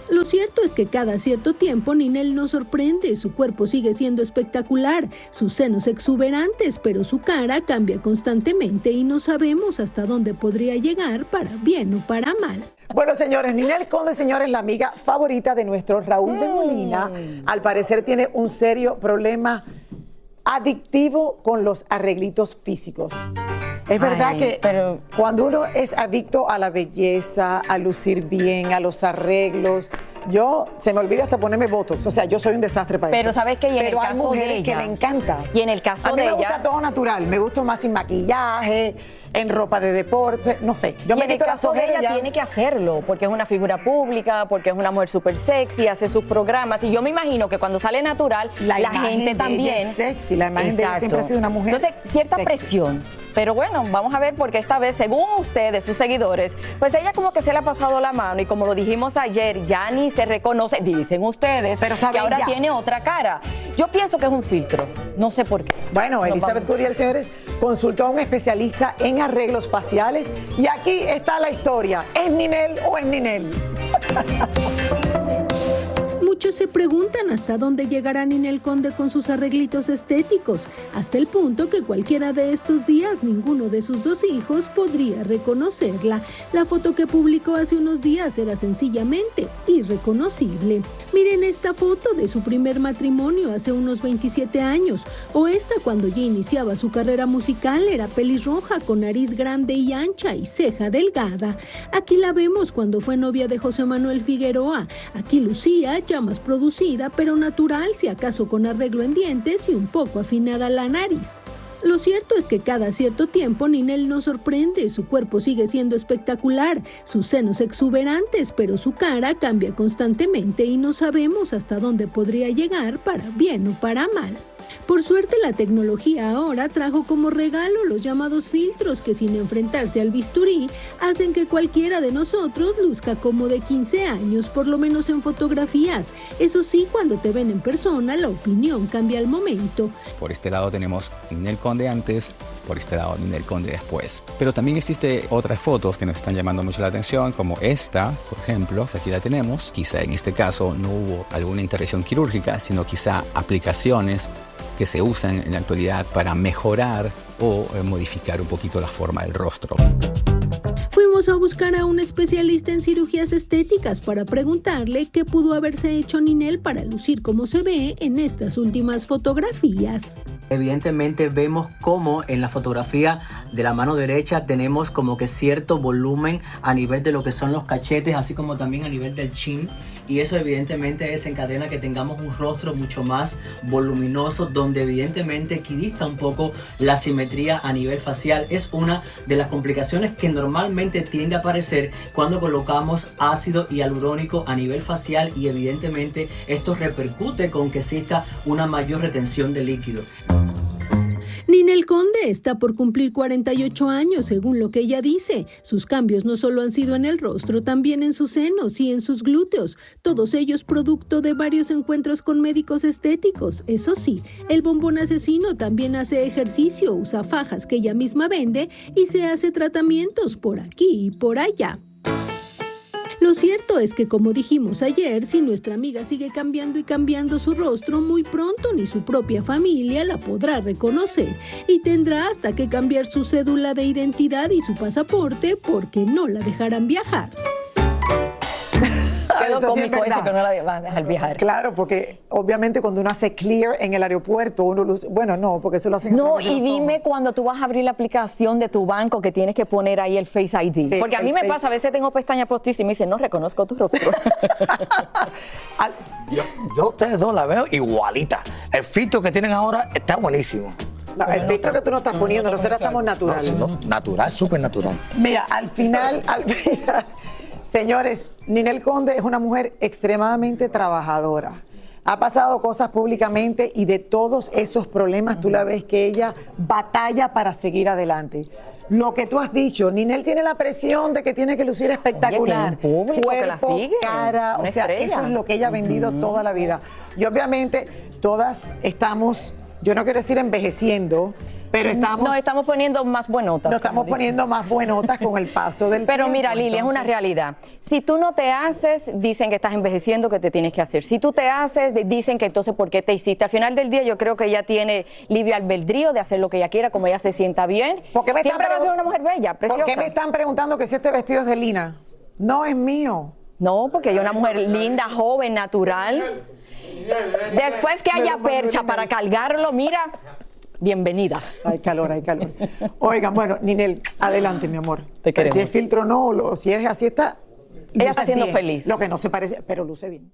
Lo cierto es que cada cierto tiempo Ninel nos sorprende, su cuerpo sigue siendo espectacular, sus senos exuberantes, pero su cara cambia constantemente y no sabemos hasta dónde podría llegar para bien o para mal. Bueno, señores, Ninel Conde, señores, la amiga favorita de nuestro Raúl de Molina, al parecer tiene un serio problema adictivo con los arreglitos físicos. Es verdad que cuando uno es adicto a la belleza, a lucir bien, a los arreglos, se me olvida hasta ponerme botox. O sea, yo soy un desastre para pero esto. sabes que en pero el hay caso mujeres de ella, que le encanta. Y en el caso a mí de me ella, gusta todo natural. Me gusta más sin maquillaje, en ropa de deporte, no sé. Yo y me en el quito las caso de ojeras ella tiene que hacerlo, porque es una figura pública, porque es una mujer súper sexy, hace sus programas. Y yo me imagino que cuando sale natural, la gente también. Ella es sexy, la imagen de ella siempre ha sido una mujer. Entonces, cierta sexy. Presión. Pero bueno, vamos a ver, porque esta vez, según ustedes, sus seguidores, pues ella como que se le ha pasado la mano y como lo dijimos ayer, ya ni se reconoce, dicen ustedes, pero está que ahora ya tiene otra cara. Yo pienso que es un filtro, no sé por qué. Bueno, Elizabeth Curiel, señores, consultó a un especialista en arreglos faciales y aquí está la historia. ¿Es Ninel o es Ninel? Muchos se preguntan hasta dónde llegará Ninel Conde con sus arreglitos estéticos, hasta el punto que cualquiera de estos días ninguno de sus dos hijos podría reconocerla. La foto que publicó hace unos días era sencillamente irreconocible. Miren esta foto de su primer matrimonio hace unos 27 años, o esta cuando ya iniciaba su carrera musical, era pelirroja con nariz grande y ancha y ceja delgada. Aquí la vemos cuando fue novia de José Manuel Figueroa. Aquí lucía ya más producida, pero natural, si acaso con arreglo en dientes y un poco afinada la nariz. Lo cierto es que cada cierto tiempo Ninel nos sorprende, su cuerpo sigue siendo espectacular, sus senos exuberantes, pero su cara cambia constantemente y no sabemos hasta dónde podría llegar para bien o para mal. Por suerte, la tecnología ahora trajo como regalo los llamados filtros que, sin enfrentarse al bisturí, hacen que cualquiera de nosotros luzca como de 15 años, por lo menos en fotografías. Eso sí, cuando te ven en persona, la opinión cambia al momento. Por este lado tenemos Ninel Conde antes, por este lado Ninel Conde después. Pero también existe otras fotos que nos están llamando mucho la atención, como esta, por ejemplo, aquí la tenemos. Quizá en este caso no hubo alguna intervención quirúrgica, sino quizá aplicaciones que se usan en la actualidad para mejorar o modificar un poquito la forma del rostro. Fuimos a buscar a un especialista en cirugías estéticas para preguntarle qué pudo haberse hecho Ninel para lucir como se ve en estas últimas fotografías. Evidentemente vemos cómo en la fotografía de la mano derecha tenemos como que cierto volumen a nivel de lo que son los cachetes, así como también a nivel del chin. Y eso evidentemente desencadena que tengamos un rostro mucho más voluminoso, donde evidentemente equidista un poco la simetría a nivel facial. Es una de las complicaciones que normalmente tiende a aparecer cuando colocamos ácido hialurónico a nivel facial, y evidentemente esto repercute con que exista una mayor retención de líquido. Ninel Conde está por cumplir 48 años, según lo que ella dice. Sus cambios no solo han sido en el rostro, también en sus senos y en sus glúteos, todos ellos producto de varios encuentros con médicos estéticos. Eso sí, el bombón asesino también hace ejercicio, usa fajas que ella misma vende y se hace tratamientos por aquí y por allá. Lo cierto es que, como dijimos ayer, si nuestra amiga sigue cambiando y cambiando su rostro, muy pronto ni su propia familia la podrá reconocer y tendrá hasta que cambiar su cédula de identidad y su pasaporte porque no la dejarán viajar. Quedó cómico eso que no la van a dejar viajar. Claro, porque obviamente cuando uno hace clear en el aeropuerto, uno luce, bueno, no, porque eso lo hacen. No, y dime cuando tú vas a abrir la aplicación de tu banco que tienes que poner ahí el Face ID. Sí, porque a mí me pasa, a veces tengo pestañas postizas y me dicen, no reconozco tu rostro. yo ustedes dos la veo igualita. El filtro que tienen ahora está buenísimo. No, el filtro que tú no estás poniendo, nosotros estamos naturales. No, natural, súper natural. Mira, al final, señores, Ninel Conde es una mujer extremadamente trabajadora. Ha pasado cosas públicamente y de todos esos problemas tú la ves que ella batalla para seguir adelante. Lo que tú has dicho, Ninel tiene la presión de que tiene que lucir espectacular. Oye, público cuerpo, que la sigue, cara, o sea, estrella. eso es lo que ella ha vendido toda la vida. Y obviamente todas estamos yo no quiero decir envejeciendo, pero Nos estamos poniendo más buenotas. nos estamos como dicen. poniendo más buenotas con el paso del Pero tiempo. mira, Lili, es una Entonces, realidad. Si tú no te haces, dicen que estás envejeciendo, que te tienes que hacer. Si tú te haces, dicen que entonces ¿por qué te hiciste? Al final del día yo creo que ella tiene libre albedrío de hacer lo que ella quiera, como ella se sienta bien. ¿Por qué me Siempre va a están ser una mujer bella, preciosa. ¿Por qué me están preguntando que si este vestido es de Lina? No es mío. No, porque ella es una mujer linda, joven, natural. Después que haya percha para cargarlo, mira, bienvenida. Hay calor, hay calor. Oigan, bueno, Ninel, adelante, mi amor. Te queremos. Si es filtro o no, si es así, está. Ella está luce siendo bien. feliz. Lo que no se parece, pero luce bien.